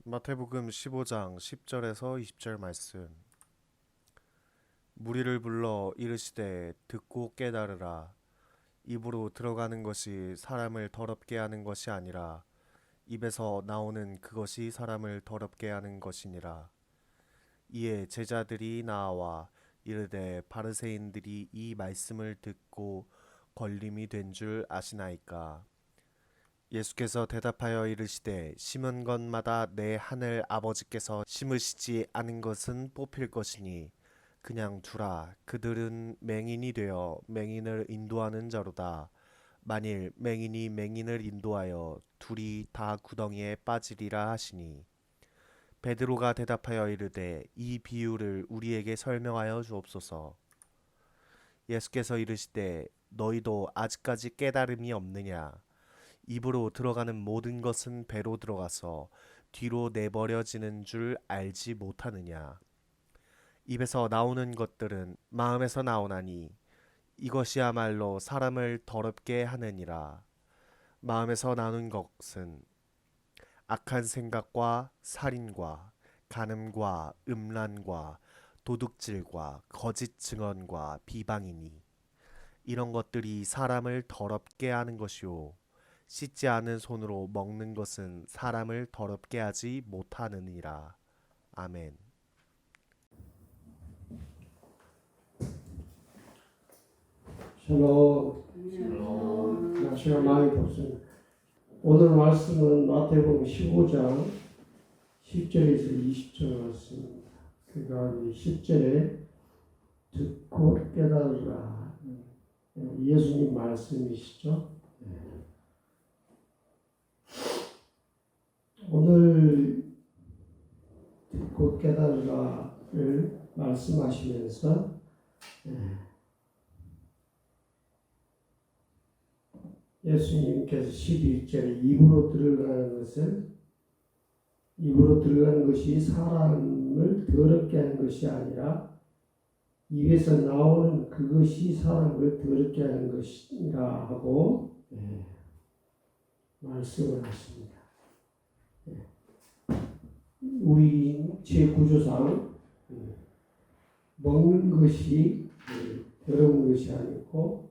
마태복음 15장 10절에서 20절 말씀. 무리를 불러 이르시되 듣고 깨달으라. 입으로 들어가는 것이 사람을 더럽게 하는 것이 아니라 입에서 나오는 그것이 사람을 더럽게 하는 것이니라. 이에 제자들이 나와 이르되 바리새인들이 이 말씀을 듣고 걸림이 된 줄 아시나이까. 예수께서 대답하여 이르시되 심은 것마다 내 하늘 아버지께서 심으시지 않은 것은 뽑힐 것이니 그냥 두라. 그들은 맹인이 되어 맹인을 인도하는 자로다. 만일 맹인이 맹인을 인도하여 둘이 다 구덩이에 빠지리라 하시니, 베드로가 대답하여 이르되 이 비유를 우리에게 설명하여 주옵소서. 예수께서 이르시되 너희도 아직까지 깨달음이 없느냐. 입으로 들어가는 모든 것은 배로 들어가서 뒤로 내버려지는 줄 알지 못하느냐. 입에서 나오는 것들은 마음에서 나오나니 이것이야말로 사람을 더럽게 하느니라. 마음에서 나오는 것은 악한 생각과 살인과 간음과 음란과 도둑질과 거짓 증언과 비방이니 이런 것들이 사람을 더럽게 하는 것이요 씻지 않은 손으로 먹는 것은 사람을 더럽게 하지 못하느니라. 아멘. 샬롬. 날씨가 많이 덥습니다. 오늘 말씀은 마태복음 15장 10절에서 20절 말씀입니다. 그러니까 10절에 듣고 깨달으라. 예수님 말씀이시죠. 오늘 듣고 깨달으라를 말씀하시면서 예수님께서 11절에 입으로 들어가는 것이 사람을 더럽게 하는 것이 아니라 입에서 나오는 그것이 사람을 더럽게 하는 것이라 하고 말씀을 하십니다. 우리 제9조상 먹는 것이 더러운 것이 아니고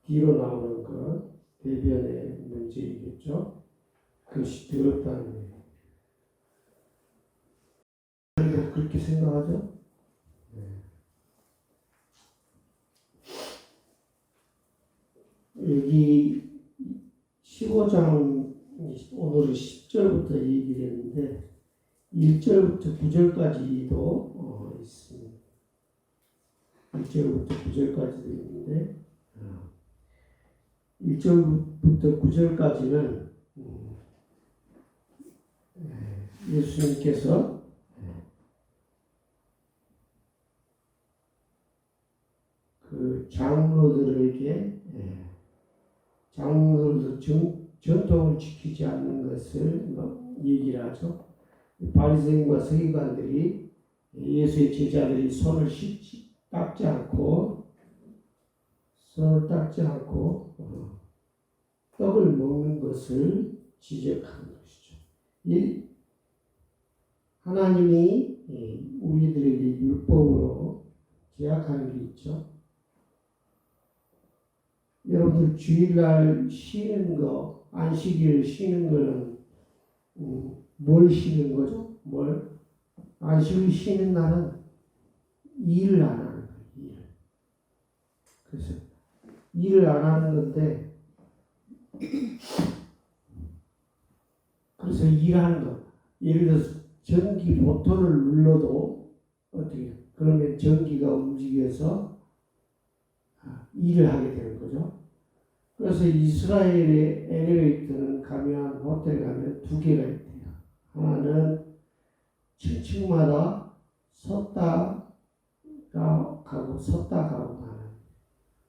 뒤로 나오는 것, 대변의 문제이겠죠. 그것이 더럽다는 거예요. 그렇게 생각하죠? 여기 15장 오늘은 10절부터 얘기를 했는데 1절부터 9절까지도 있습니다. 1절부터 9절까지도 있는데 1절부터 9절까지는 예수님께서 그 장로들도 전통을 지키지 않는 것을 얘기를 하죠. 바리새인과 서기관들이 예수의 제자들이 손을 닦지 않고 떡을 먹는 것을 지적하는 것이죠. 하나님이 우리들에게 율법으로 제약하는 게 있죠. 여러분들 주일날 쉬는 거, 안식일 쉬는 거는 뭘 쉬는 거죠? 안식일 쉬는 날은 일을 안 하는 거예요. 그래서 일을 안 하는 건데, 그래서 일하는 거. 예를 들어서 전기 버튼을 눌러도 어떻게 그러면 전기가 움직여서 일을 하게 되는 거죠. 그래서 이스라엘의 엘리베이터는 호텔 가면 두 개가 있대요. 하나는 층층마다 섰다 가고 하는.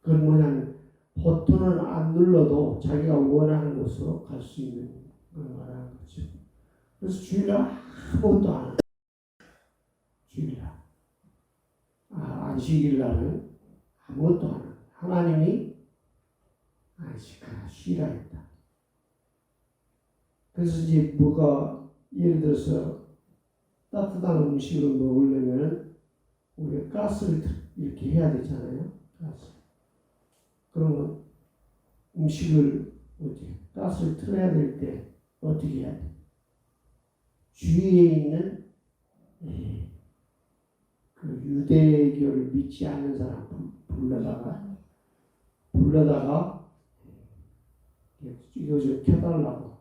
그건 뭐냐면 버튼을 안 눌러도 자기가 원하는 곳으로 갈 수 있는 걸 말하는 거죠. 그래서 주일날 아무것도 안 해요. 주일날. 안식일 날은 아무것도 안 해요. 하나님이 안식하라, 쉬라 했다. 그래서 이제 뭐가 예를 들어서 따뜻한 음식을 먹으려면 우리가 가스를 이렇게 해야 되잖아요. 가스. 그러면 음식을 어떻게 가스를 틀어야 될 때 어떻게 해야 돼? 주위에 있는 그 유대교를 믿지 않는 사람 불러다가 이거 좀 켜달라고.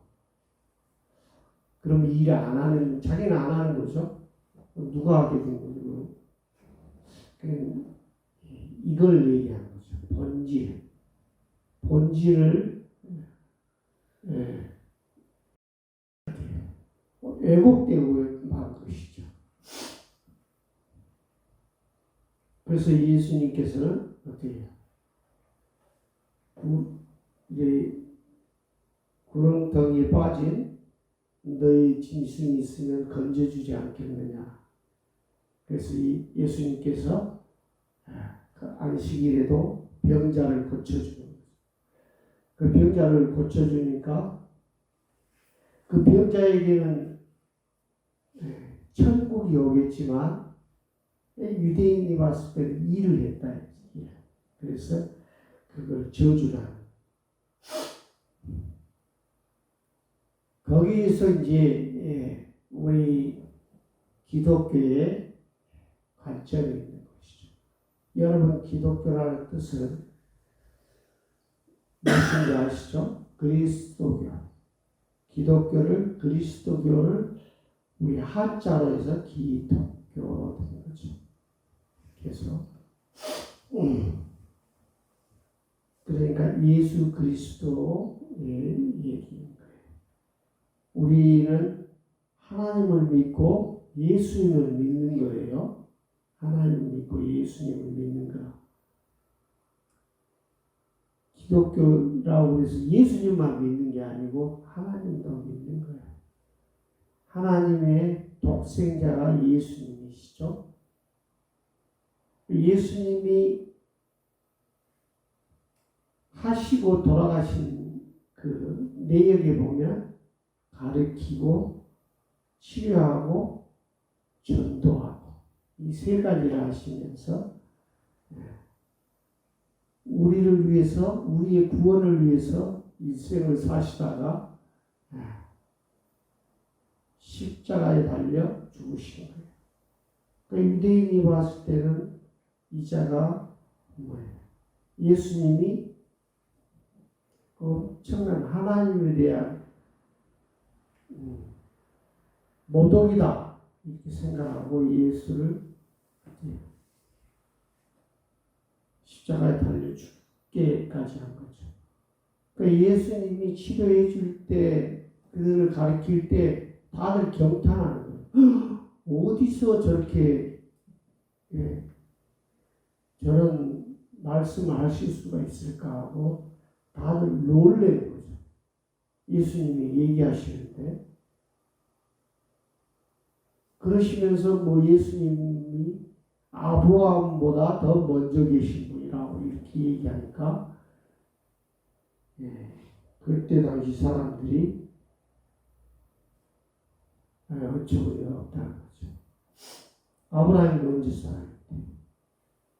그럼 일을 안 하는, 자기는 안 하는 거죠. 누가 하게 된 거죠? 이걸 얘기하는 거죠. 본질을 왜곡되고 말 것이죠. 그래서 예수님께서는 어떻게 해요? 구렁텅이에 빠진 너희 짐승이 있으면 건져주지 않겠느냐. 그래서 예수님께서 그 안식일에도 병자를 고쳐주는 거죠. 그 병자를 고쳐주니까 그 병자에게는 천국이 오겠지만 유대인이 봤을 때는 일을 했다. 그래서 그걸 저주라는. 거기에서 이제 우리 기독교의 관점이 있는 것이죠. 여러분, 기독교라는 뜻은 무엇인지 아시죠? 그리스도교. 기독교를, 그리스도교를 우리 한자로 해서 기독교로 된 거죠. 그래서 그러니까 예수 그리스도의 얘기인 거예요. 우리는 하나님을 믿고 예수님을 믿는 거예요. 하나님을 믿고 예수님을 믿는 거. 기독교라고 해서 예수님만 믿는 게 아니고 하나님도 믿는 거예요. 하나님의 독생자가 예수님이시죠. 예수님이 하시고 돌아가신 그 내역에 보면 가르치고 치료하고 전도하고 이 세 가지를 하시면서 우리를 위해서, 우리의 구원을 위해서 일생을 사시다가 십자가에 달려 죽으신 거예요. 그러니까 유대인이 봤을 때는 이 자가 뭐예요? 예수님이 엄청난 하나님에 대한 모독이다 이렇게 생각하고 예수를 십자가에 달려 죽게까지 한 거죠. 그러니까 예수님이 치료해 줄 때, 그들을 가르칠 때 다들 경탄하는 거예요. 어디서 저렇게 저런 말씀을 하실 수가 있을까 하고 다들 놀래는 거죠. 예수님이 얘기하시는데 그러시면서 뭐 예수님이 아브라함보다 더 먼저 계신 분이라고 이렇게 얘기하니까 그때 당시 사람들이 어처구니가 없다는 거죠. 아브라함이 언제 사람인데?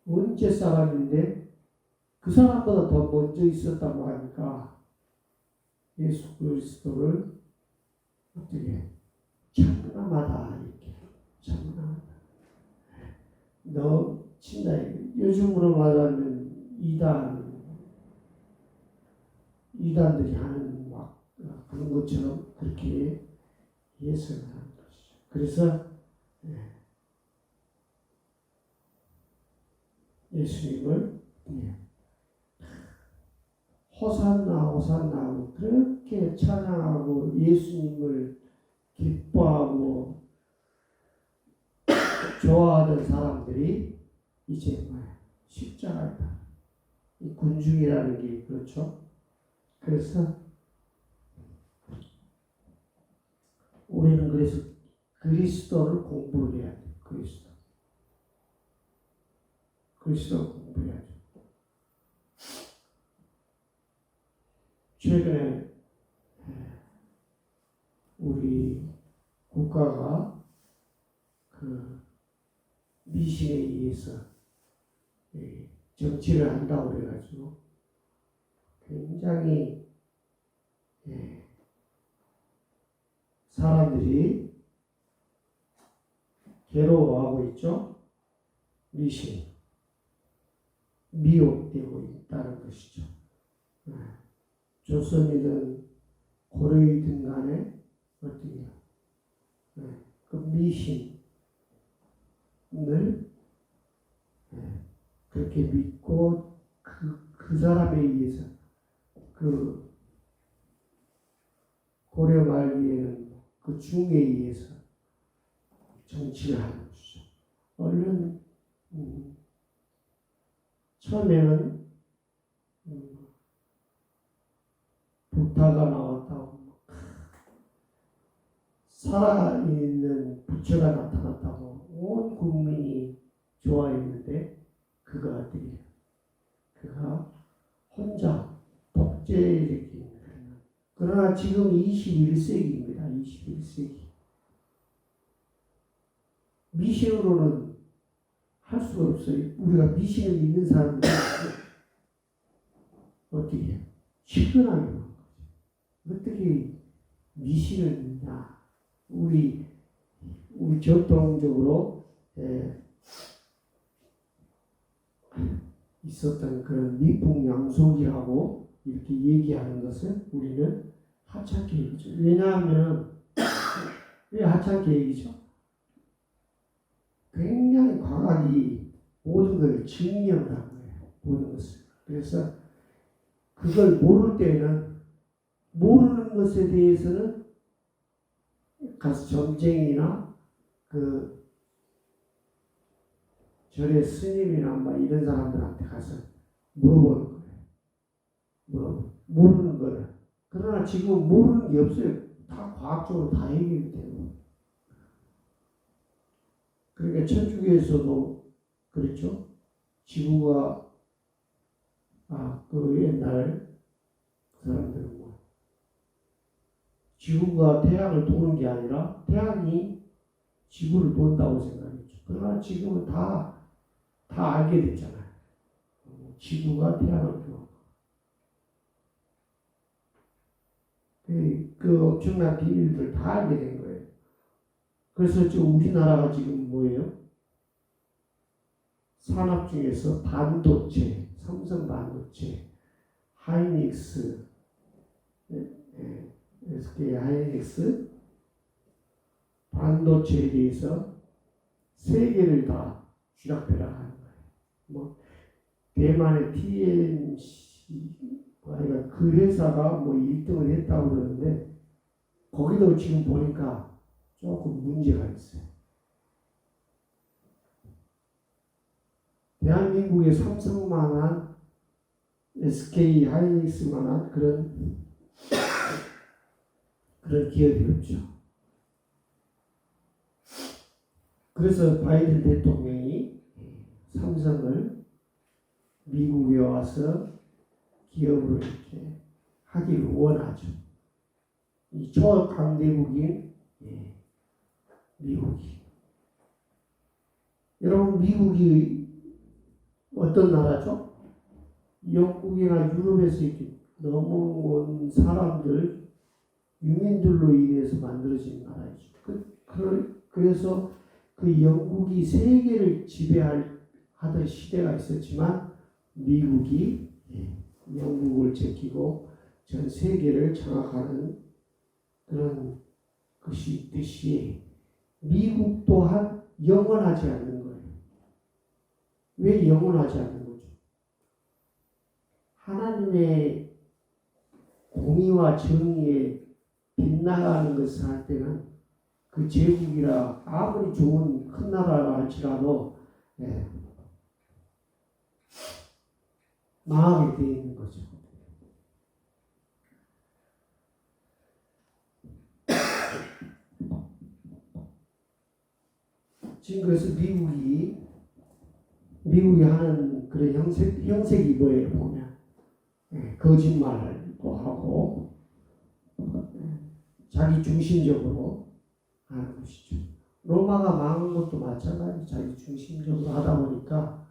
언제 사람인데 그 사람보다 더 먼저 있었다고 하니까 예수 그리스도를 어떻게 참남하다 이렇게 참남하다. 너 친다. 요즘으로 말하면 이단들이 하는 막 그런 것처럼 그렇게 예수를 하는 것이죠. 그래서 예수님을 호산나 호산나 그렇게 찬양하고 예수님을 기뻐하고 좋아하던 사람들이 이제 십자가다. 이 군중이라는 게 그렇죠. 그래서 우리는 그래서 그리스도를 공부를 해야 돼. 그리스도를 공부해야죠. 최근에 우리 국가가 그 미신에 의해서 정치를 한다고 그래가지고 굉장히 사람들이 괴로워하고 있죠. 미신, 미혹되고 있다는 것이죠. 조선이든 고려이든 간에 어떻게 그 미신을 그렇게 믿고 그 사람에 의해서 그 고려 말기에는 그 중에 의해서 정치를 하는 것이죠. 얼른 처음에는 부타가 나왔다고 살아있는 부처가 나타났다고 온 국민이 좋아했는데 그가 혼자 독재적인 그러나 지금 21세기입니다. 21세기 미신으로는 할 수가 없어요. 우리가 미신을 믿는 사람들은 어떻게 해요? 측은하게 보는 거죠. 어떻게 미신을 믿냐? 우리 전통적으로 있었던 그런 미풍양속이라고 이렇게 얘기하는 것을 우리는 하찮게 얘기죠. 왜냐하면 왜 하찮게 얘기죠? 굉장히 과학이 모든 걸 증명을 한 거예요. 모든 것을. 그래서 그걸 모를 때는 모르는 것에 대해서는 가서 점쟁이나 그 절의 스님이나 막 이런 사람들한테 가서 물어보는 거예요. 모르는 거를. 그러나 지금 모르는 게 없어요. 다 과학적으로 다 해결이 되고. 그러니까 천주교에서도 그렇죠. 지구가 그 옛날 사람들은 지구가 태양을 도는 게 아니라 태양이 지구를 돈다고 생각했죠. 그러나 지금은 다 알게 됐잖아요. 지구가 태양을 도는 그 엄청난 비밀들 다 알게 된 거예요. 그래서 지금 우리나라가 지금 뭐예요? 산업 중에서 반도체, 삼성 반도체, 하이닉스, SK 하이닉스 반도체에 대해서 세계를 다 쥐락펴락하는 거예요. 뭐 대만의 TMC 그 회사가 뭐 1등을 했다고 그러는데 거기도 지금 보니까 조금 문제가 있어요. 대한민국에 삼성만한 SK 하이닉스만한 그런 기업이 없죠. 그래서 바이든 대통령이 삼성을 미국에 와서 기업으로 이렇게 하기를 원하죠. 이 초강대국인 미국이. 여러분 미국이 어떤 나라죠? 영국이나 유럽에서 이렇게 넘어온 사람들 유민들로 인해서 만들어진 나라이죠. 그래서 그 영국이 세계를 지배하던 시대가 있었지만 미국이 영국을 제끼고 전 세계를 장악하는 그런 것이 있듯이 미국 또한 영원하지 않는 거예요. 왜 영원하지 않는 거죠? 하나님의 공의와 정의에 빗나가는 것을 할 때는 그 제국이라 아무리 좋은 큰 나라라 할지라도 망하게 되어 있는 거죠. 지금 그래서 미국이 하는 그런 형색이 뭐예요? 보면 거짓말도 하고 자기 중심적으로 하는 것이죠. 로마가 망한 것도 마찬가지. 자기 중심적으로 하다 보니까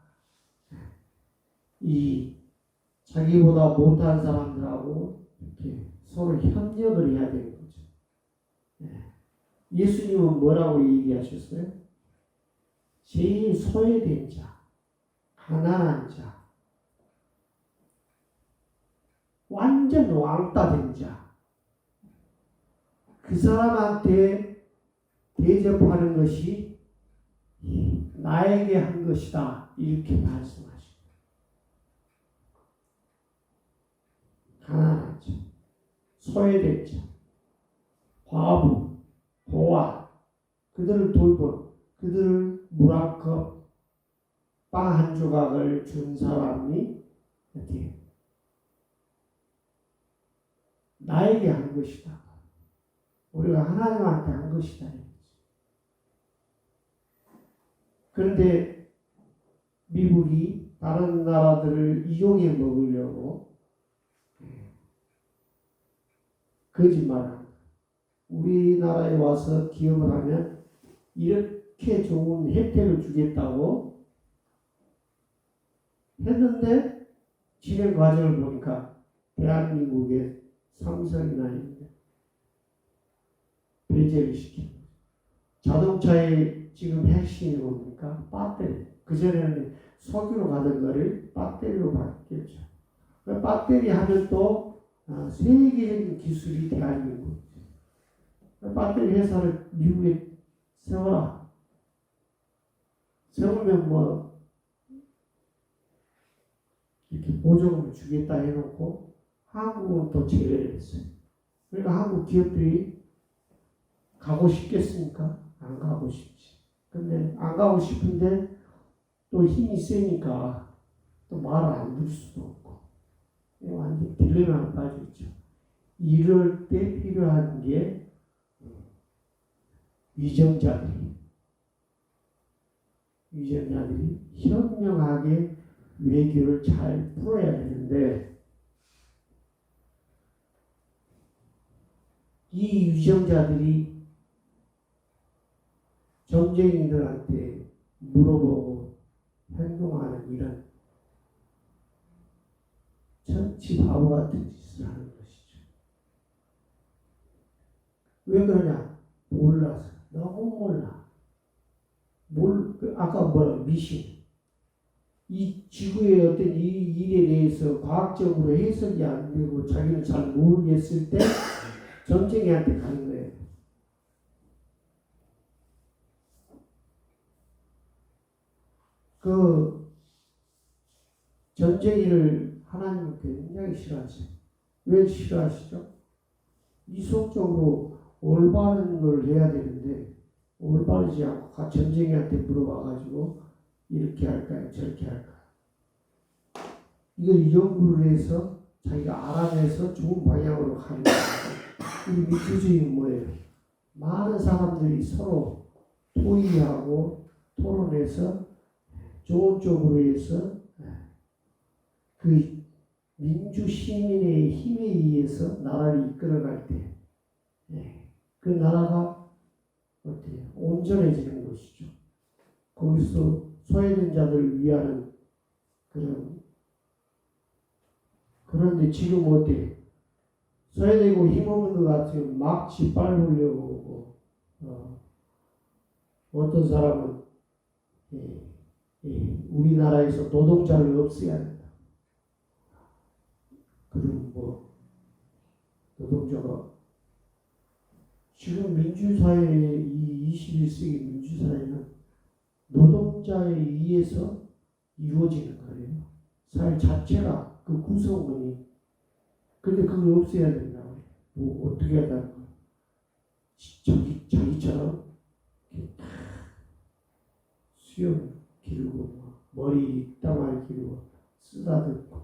이 자기보다 못한 사람들하고 이렇게 서로 협력을 해야 되는 거죠. 예수님은 뭐라고 얘기하셨어요? 제일 소외된 자, 가난한 자, 완전 왕따 된 자, 그 사람한테 대접하는 것이 나에게 한 것이다. 이렇게 말씀하십니다. 가난한 자, 소외된 자, 과부, 고아, 그들을 돌보는, 그들을 물 한 컵, 빵 한 조각을 준 사람이 어떻게 나에게 한 것이다. 우리가 하나님한테 한 것이다. 그런데 미국이 다른 나라들을 이용해 먹으려고 거짓말합니다. 우리나라에 와서 기업을 하면 이렇게 좋은 혜택을 주겠다고 했는데 진행 과정을 보니까 대한민국의 삼성이나 이런 배제를 시킵니다. 자동차의 지금 핵심이 뭡니까? 배터리. 그전에는 석유로 가던 거를 배터리로 바뀌었죠. 배터리 하면 또 세계적인 기술이 대한민국. 배터리 회사를 미국에 세워라. 세우면 뭐 이렇게 보조금을 주겠다 해놓고 한국은 또 제외를 했어요. 그러니까 한국 기업들이 가고 싶겠습니까? 안 가고 싶지. 근데 안 가고 싶은데 또 힘이 세니까 또 말을 안 들을 수도 없고 완전 딜레마에 빠져 있죠. 이럴 때 필요한 게 위정자들이 현명하게 외교를 잘 풀어야 되는데 이 위정자들이 점쟁이들한테 물어보고 행동하는 이런 천치 바보 같은 짓을 하는 것이죠. 왜 그러냐? 몰라서. 너무 몰라. 아까 미신. 이 지구의 어떤 이 일에 대해서 과학적으로 해석이 안 되고 자기는 잘 모르겠을 때 점쟁이한테 가는 거예요. 그 점쟁이를 하나님은 굉장히 싫어하세요. 왜 싫어하시죠? 이성적으로 올바른 걸 해야 되는데 올바르지 않고 점쟁이한테 물어봐가지고 이렇게 할까요? 저렇게 할까요? 이걸 연구를 해서 자기가 알아내서 좋은 방향으로 가는 거예요. 이 민주주의는 뭐예요? 많은 사람들이 서로 토의하고 토론해서 좋은 쪽으로 해서 그 민주 시민의 힘에 의해서 나라를 이끌어갈 때 그 나라가 어때요? 온전해지는 것이죠. 거기서 소외된 자들을 위하는 그런데 지금 어때요? 소외되고 힘없는 것 같으면 막 짓밟으려고 어떤 사람은 우리나라에서 노동자를 없애야 된다. 그럼 노동자가 지금 민주사회의 이 21세기 민주사회는 노동자에 의해서 이루어지는 거예요. 사회 자체가 그 구성원이. 근데 그걸 없애야 된다고. 뭐 어떻게 해야 되는 거야? 자기처럼 수염 기르고 머리 땅을 기르고 쓰다듬고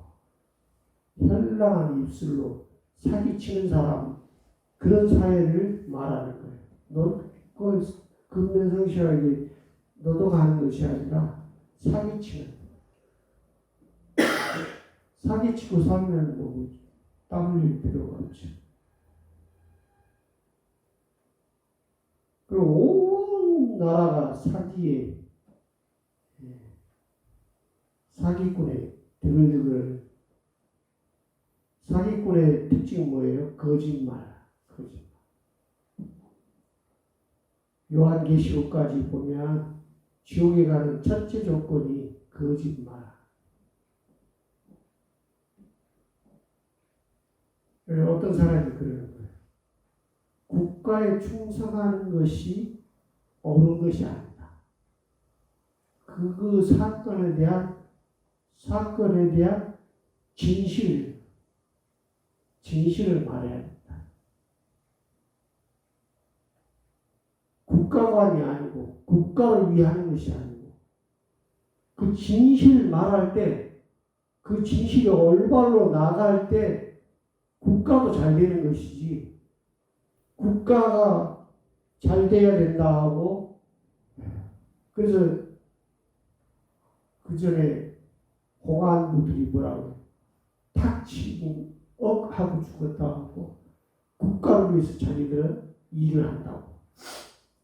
현란한 입술로 사기치는 사람, 그런 사회를 말하는 거예요. 넌 그걸 근면성실하게 노동하는 것이 아니라 사기치는. 사기치고 살면 뭐 땀 흘릴 필요가 없죠. 그리고 온 나라가 사기에 사기꾼의 드글드글. 사기꾼의 특징은 뭐예요? 거짓말. 요한계시록까지 보면 지옥에 가는 첫째 조건이 거짓말. 어떤 사람이 그러는 거예요. 국가에 충성하는 것이 옳은 것이 아니다. 그 사건에 대한 진실을 말해야 된다. 국가관이 아니고 국가를 위하는 것이 아니고 그 진실을 말할 때 그 진실이 올바로 나갈 때 국가도 잘 되는 것이지 국가가 잘 돼야 된다 하고 그래서 그 전에 공안부들이 뭐라고 탁치고 억하고 죽었다 하고 국가를 위해서 자기들은 일을 한다고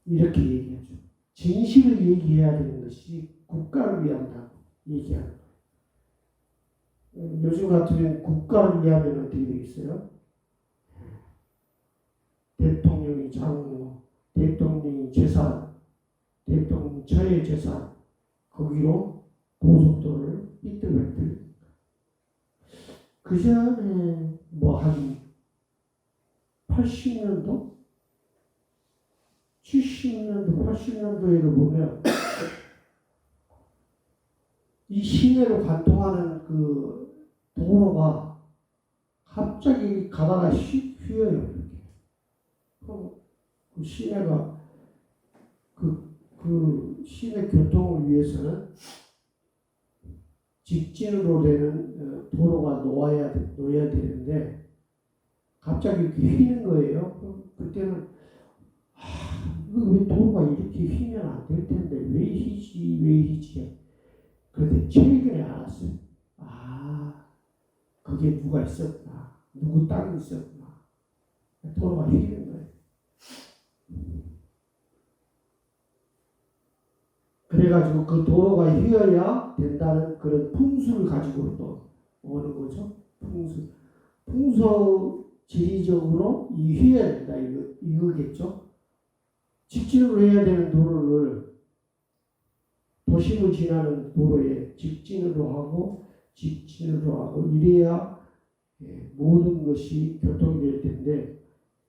이렇게 얘기하죠. 진실을 얘기해야 되는 것이 국가를 위한다고 얘기하는 거예요. 요즘 같으면 국가를 위하면 어떻게 되겠어요? 대통령이 장로, 대통령이 재산, 대통령 처의 재산 거기로 고속도로를 삐뚤빼뚤. 그 전에 뭐 한 80년도, 70년도, 80년도에도 보면 이 시내로 관통하는 그 도로가 갑자기 가다가 휘어요. 이렇게. 그럼 그 시내가 그 시내 교통을 위해서는 직진으로 되는 도로가 놓여야 되는데 갑자기 이렇게 휘는 거예요. 그때는 이거 왜 도로가 이렇게 휘면 안 될 텐데 왜 휘지? 그런데 최근에 알았어요. 그게 누가 있었구나. 누구 땅이 있었구나. 도로가 휘는 거예요. 그래가지고 그 도로가 휘어야 된다는 그런 풍수를 가지고 또 오는 거죠. 풍수 지리적으로 휘어야 된다. 이거겠죠. 직진으로 해야 되는 도로를 도심을 지나는 도로에 직진으로 하고 이래야 모든 것이 교통이 될 텐데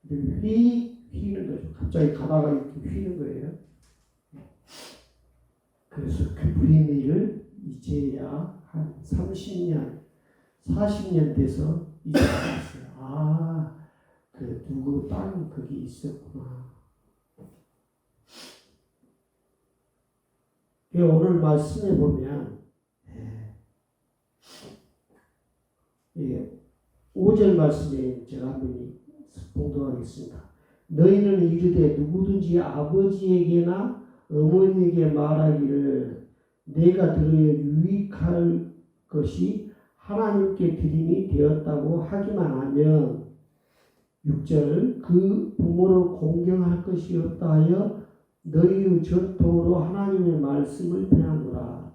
휘는 거죠. 갑자기 가다가 이렇게 휘는 거예요. 그래서 그 의미를 이제야 한 30년, 40년 돼서 이제 알았어요. 그 누구 땅이 거기 있었구나. 오늘 말씀에 보면 5절 말씀에 제가 한번 봉독하겠습니다. 너희는 이르되 누구든지 아버지에게나 어머니에게 말하기를 내가 들으여 유익할 것이 하나님께 드림이 되었다고 하기만 하면 6절 그 부모를 공경할 것이 없다 하여 너희의 전통으로 하나님의 말씀을 배하는도다.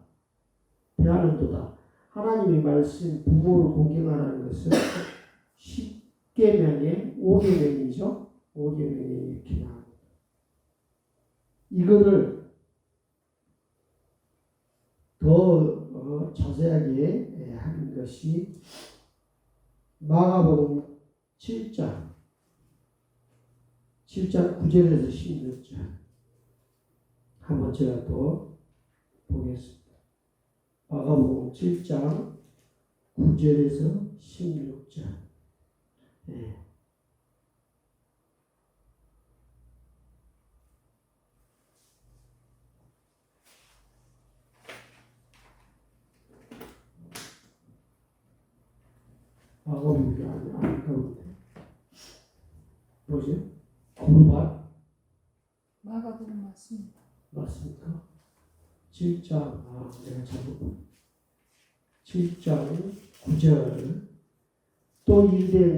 하나님의 말씀 부모를 공경하라는 것은 10계명의 5계명이죠. 5계명에 이렇게 나옵니다. 이거를 더 자세하게 하는 것이 마가복음 7장 9절에서 16절 한번 제가 또 보겠습니다. 마가복음 7장 9절에서 16절. 마가복음이 아닌가 뭐지? 고르밧? 마가복음 맞습니다. 맞습니까? 7장, 내가 잘못 7장 9절 또 이르되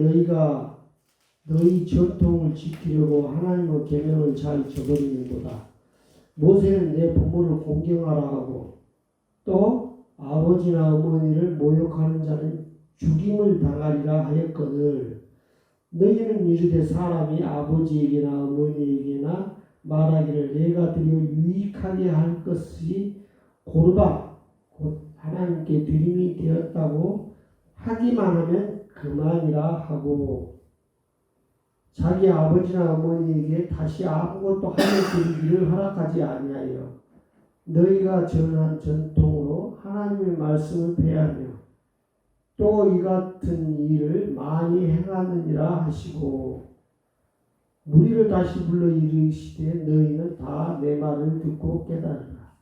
너희 전통을 지키려고 하나님의 계명을 잘 저버리는도다. 모세는 내 부모를 공경하라 하고 또 아버지나 어머니를 모욕하는 자는 죽임을 당하리라 하였거늘 너희는 이르되 사람이 아버지에게나 어머니에게나 말하기를 내가 드려 유익하게 할 것이 고르바 곧 하나님께 드림이 되었다고 하기만 하면 그만이라 하고 자기 아버지나 어머니에게 다시 아무것도 하여 드리기를 허락하지 아니하여 너희가 전한 전통으로 하나님의 말씀을 폐하며 또 이 같은 일을 많이 행하느니라 하시고 무리를 다시 불러 이르시되 너희는 다 내 말을 듣고 깨달으라.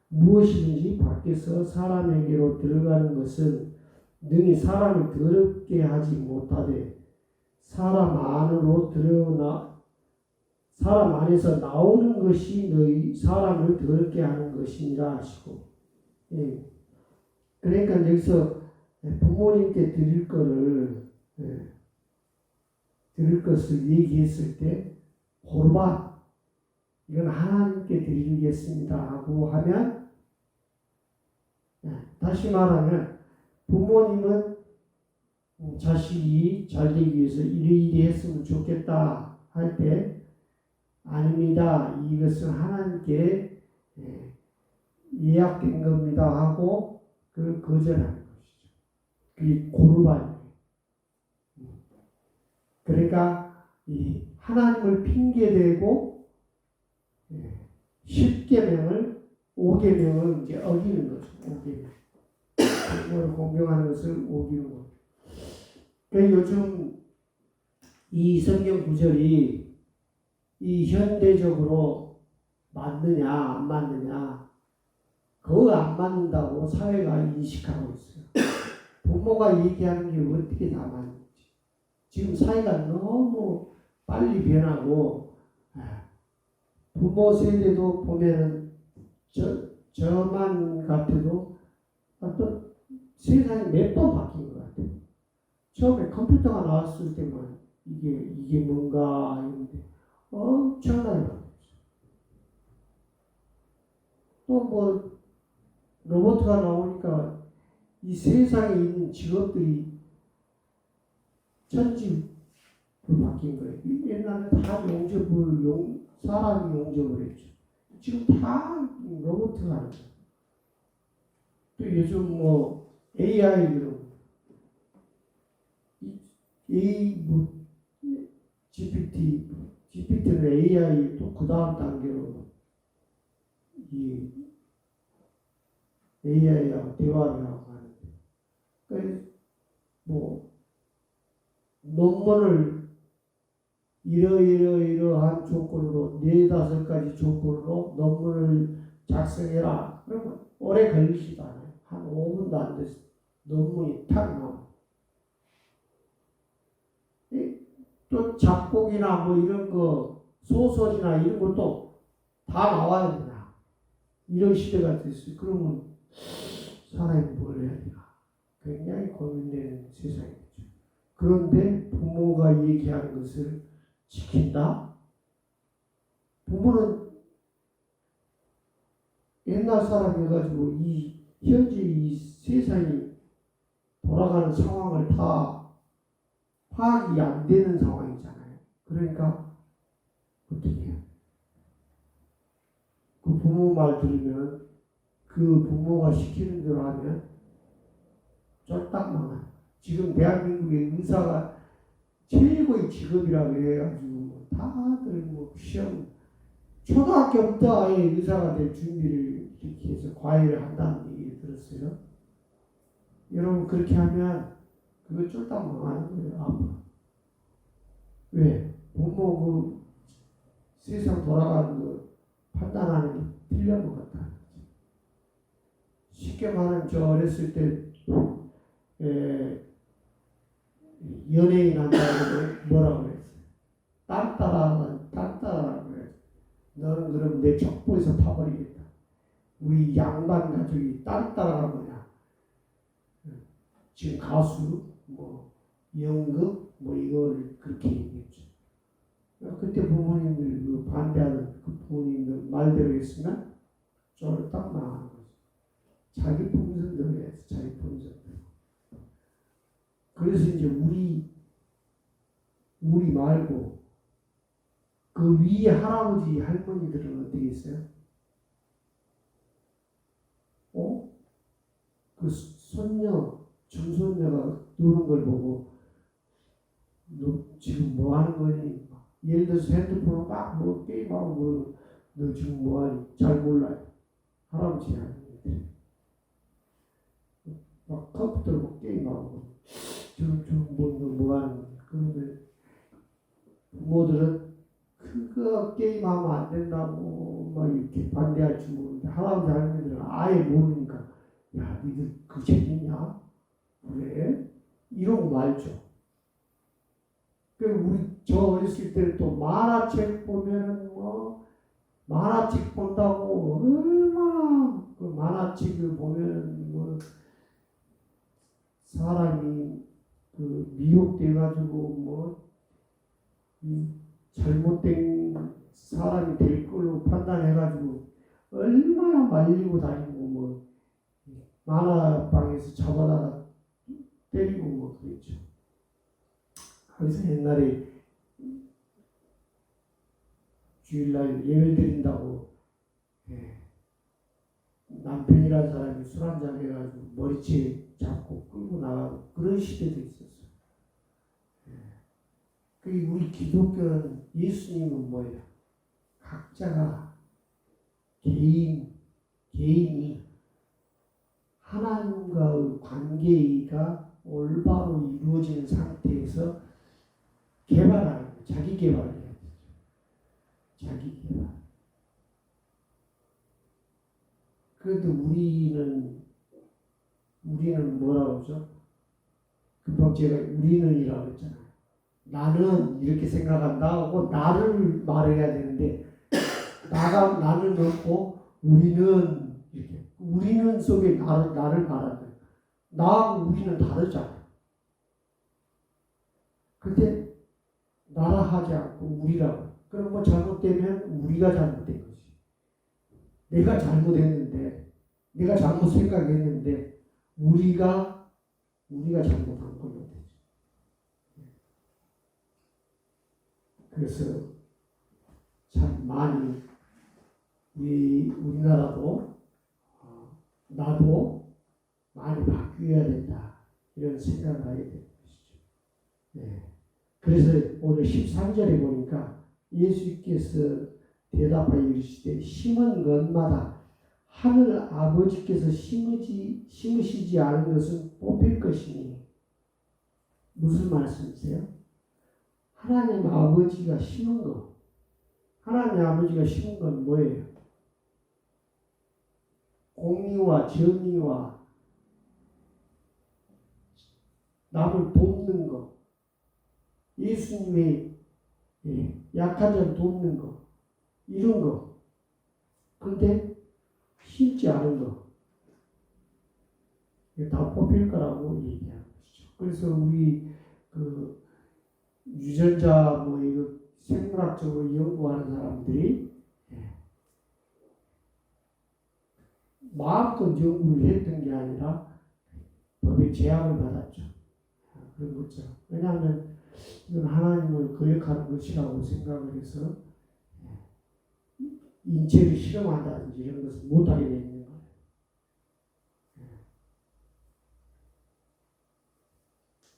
무엇이든지 밖에서 사람에게로 들어가는 것은 능히 사람을 더럽게 하지 못하되 사람 안에서 나오는 것이 너희 사람을 더럽게 하는 것이니라 하시고 예. 그러니까 여기서 부모님께 드릴 것을 얘기했을 때 고르반 이건 하나님께 드리겠습니다 하고 하면 다시 말하면 부모님은 자식이 잘 되기 위해서 이리 했으면 좋겠다 할 때 아닙니다. 이것은 하나님께 예약된 겁니다 하고 그걸 거절하는 것이죠. 그게 고르반이에요. 그러니까 이 하나님을 핑계대고 10계명을 5계명을 이제 어기는 거죠. 5계명. 부모를 공경하는 것을 어기는 거죠. 그러니까 요즘 이 성경 구절이 이 현대적으로 맞느냐 안 맞느냐 그거 안 맞는다고 사회가 인식하고 있어요. 부모가 얘기하는 게 어떻게 다 맞는지 지금 사회가 너무 빨리 변하고 부모 세대도 보면은 저만 같아도 어떤 세상이 몇 번 바뀐 것 같아요. 처음에 컴퓨터가 나왔을 때만 이게 뭔가 했는데 엄청나게 바뀌었어요. 또 뭐 로봇가 나오니까 이 세상에 있는 직업들이 천지로 바뀐 거예요. 옛날에 다 사람이 용접을 했죠. 지금 다 로봇가 하는 거예요. 또 요즘 뭐 AI 그런 GPT는 AI 또 그 다음 단계로 이 AI하고 대화를 하고 하는데, 그래서 뭐 논문을 이러이러한 조건으로 4-5가지 조건으로 논문을 작성해라. 그러면 오래 걸리지도 않아요. 한 5분도 안 돼서 논문이 탁 나와요. 또 작곡이나 뭐 이런 거 소설이나 이런 것도 다 나와야 되나. 이런 시대가 됐어요. 그러면 사람이 뭘 해야 되나. 굉장히 고민되는 세상이죠. 그런데 부모가 얘기하는 것을 지킨다? 부모는 옛날 사람이어가지고 현재 이 세상이 돌아가는 상황을 다 파악이 안 되는 상황이잖아요. 그러니까 어떻게 해요? 그 부모 말 들으면 그 부모가 시키는 대로 하면 쫄딱 망한. 지금 대한민국의 의사가 최고의 직업이라고 해가지고 다들 뭐 시험 초등학교부터 아예 의사가 될 준비를 이렇게 해서 과외를 한다는 얘기를 들었어요. 여러분 그렇게 하면 그거 쫄딱 망하는 거예요. 아빠. 왜? 부모 그 세상 돌아가는 거 판단하는 게 틀린 것 같다. 쉽게 말하면 저 어렸을 때 연예인 한다고 뭐라고 그랬어요? 딸 따라라고 그랬어요. 너는 그럼 내 척보에서 타버리겠다. 우리 양반 가족이 딸 따라가 뭐냐? 지금 가수, 뭐 연극, 뭐 이걸 그렇게 얘기했죠. 그때 부모님들 그 반대하는 그 부모님들 말대로 했으면 쫄딱 나가는 거죠. 자기 품성대로 해서 자기 품성대로. 그래서 이제 우리 말고 그 위에 할아버지 할머니들은 어떻게 했어요? 그 손녀 중손녀가 노는 걸 보고 너 지금 뭐 하는 거니? 예를 들어서 핸드폰으로 막 뭐 게임하고 너 지금 뭐 하니? 잘 몰라요. 할아버지 할머니들 막 컴퓨터로 뭐 게임하고 지금 뭐 하는 거니? 그러면 부모들은 그거 게임하면 안 된다고 막 이렇게 반대할 줄 모르는데 할아버지 할머니들은 아예 모르니까 야 니들 그 재밌냐? 그래? 이러고 말죠. 저 어렸을 때 또 만화책 보면은 뭐 만화책 본다고 얼마나 그 만화책을 보면은 뭐 사람이 그 미혹돼 가지고 뭐 잘못된 사람이 될 걸로 판단해 가지고 얼마나 말리고 다니고 뭐 만화방에서 잡아다가 때리고 뭐 그랬죠. 그래서 옛날에 주일날 예배 드린다고 남편이라는 사람이 술 한잔 해가지고 머리채 잡고 끌고 나가고 그런 시대도 있었어요. 우리 기독교는 예수님은 뭐예요? 각자가 개인이 하나님과의 관계가 올바로 이루어지는 상태에서 개발하는 거예요. 자기 개발을 해야 되죠. 자기 개발. 그래도 우리는 뭐라고 하죠? 금방 제가 우리는이라고 했잖아요. 나는 이렇게 생각한다 하고 나를 말해야 되는데 나는 없고 우리는 이렇게 우리는 속에 나를 말하는 거예요. 나하고 우리는 다르잖아요. 근데 나라 하지 않고 우리라고. 그럼 뭐 잘못되면 우리가 잘못된 거지. 내가 잘못했는데, 내가 잘못 생각했는데 우리가 잘못한 걸로 되죠. 그래서 참 많이 우리나라도 나도 많이 바뀌어야 된다 이런 생각을 하게 되는 것이죠. 네. 그래서 오늘 13절에 보니까 예수께서 대답하여 이르시되 심은 것마다 하늘 아버지께서 심으시지 않은 것은 뽑힐 것이니 무슨 말씀이세요? 하나님 아버지가 심은 것. 하나님 아버지가 심은 건 뭐예요? 공의와 정의와 남을 돕는 것. 예수님의 약한 자를 돕는 것. 이런 것. 그런데 심지 않은 것. 다 뽑힐 거라고 얘기하는 것이죠. 그래서 우리 그 유전자 뭐 이거 생물학적으로 연구하는 사람들이 마음껏 연구를 했던 게 아니라 법의 제약을 받았죠. 그런 거죠. 왜냐하면 이건 하나님을 거역하는 것이라고 생각을 해서 인체를 실험한다든지 이런 것을 못하게 되는 거예요.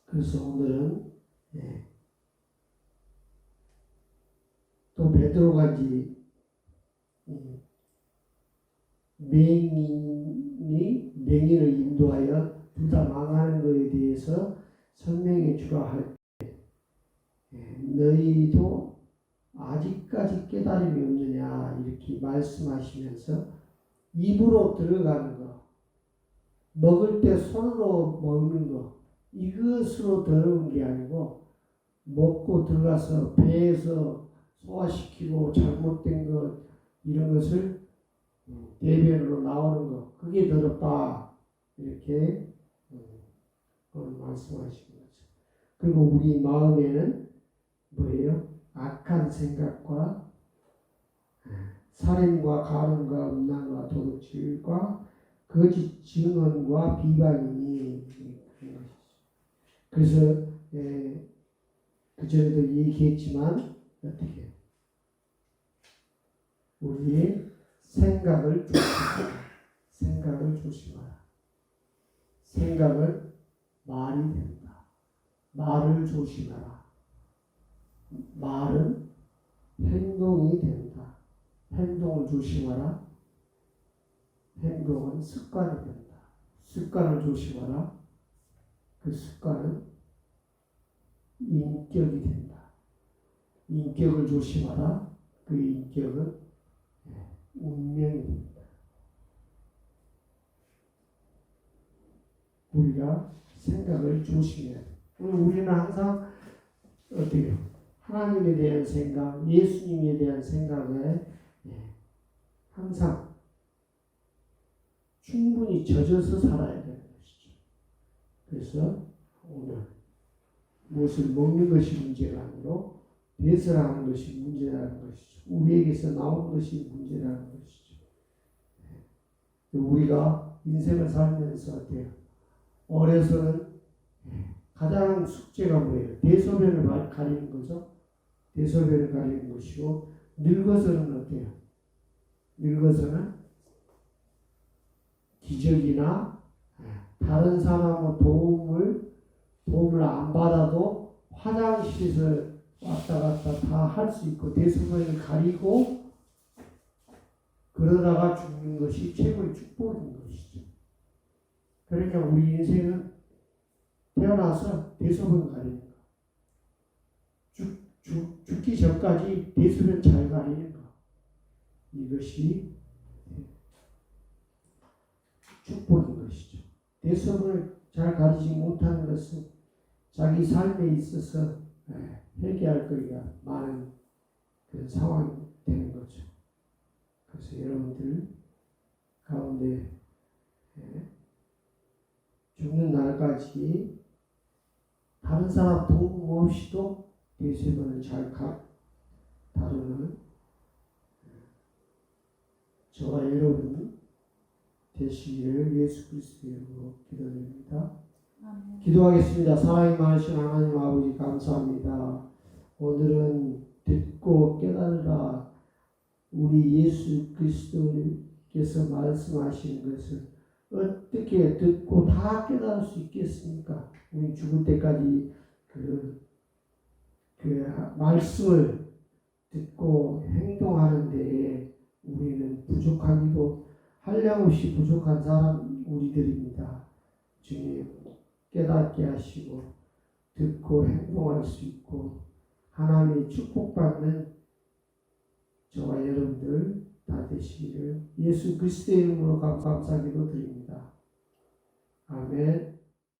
그래서 오늘은 또 베드로가 이제 맹인을 인도하여 둘 다 망하는 것에 대해서 설명해 주라 할 때 너희도 아직까지 깨달음이 없느냐 이렇게 말씀하시면서 입으로 들어가는 것, 먹을 때 손으로 먹는 것 이것으로 더러운 게 아니고 먹고 들어가서 배에서 소화시키고 잘못된 것 이런 것을 대변으로 나오는 것 그게 더럽다 이렇게 오늘 말씀하신 거죠. 그리고 우리 마음에는 뭐예요? 악한 생각과 살인과 가늠과 음란과 도둑질과 거짓 증언과 비방이니 그런 것이죠. 그래서 그 전에도 얘기했지만 어떻게 우리의 생각을 조심하라. 생각을 조심하라. 생각은 말이 된다. 말을 조심하라. 말은 행동이 된다. 행동을 조심하라. 행동은 습관이 된다. 습관을 조심하라. 그 습관은 인격이 된다. 인격을 조심하라. 그 인격은 운명이 된다. 우리가 생각을 조심해야 돼. 우리는 항상 어떻게 하나님에 대한 생각, 예수님에 대한 생각에 항상 충분히 젖어서 살아야 되는 것이죠. 그래서 오늘 무엇을 먹는 것이 문제가 아니고 배설하는 것이 문제라는 것이죠. 우리에게서 나온 것이 문제라는 것이죠. 우리가 인생을 살면서 어때요? 어려서는 가장 숙제가 뭐예요? 대소변을 가리는 거죠. 대소변을 가리는 것이고 늙어서는 어때요? 늙어서는 기적이나 다른 사람의 도움을 안 받아도 화장실에서 왔다 갔다 다 할 수 있고 대소변을 가리고 그러다가 죽는 것이 최고의 축복인 것이죠. 그러니까 우리 인생은 태어나서 대소변 가리는 거. 죽기 전까지 대소변 잘 가리는 거. 이것이 축복인 것이죠. 대소변을 잘 가리지 못하는 것은 자기 삶에 있어서 회개할 거리가 많은 그런 상황이 되는 거죠. 그래서 여러분들 가운데 죽는 날까지 다른 사람 도움 없이도 대소변을 잘 다루는 저와 여러분 되시기를 예수 그리스도의 이름으로 기도드립니다. 아멘. 기도하겠습니다. 사랑이 많으신 하나님 아버지 감사합니다. 오늘은 듣고 깨달으라 우리 예수 그리스도께서 말씀하신 것을 어떻게 듣고 다 깨달을 수 있겠습니까? 우리 죽을 때까지 그 말씀을 듣고 행동하는 데에 우리는 부족하기도 한량없이 부족한 사람 우리들입니다. 주님 깨닫게 하시고 듣고 행동할 수 있고 하나님의 축복받는 저와 여러분들 다 되시기를 예수 그리스도의 이름으로 감사기도 드립니다. 아멘.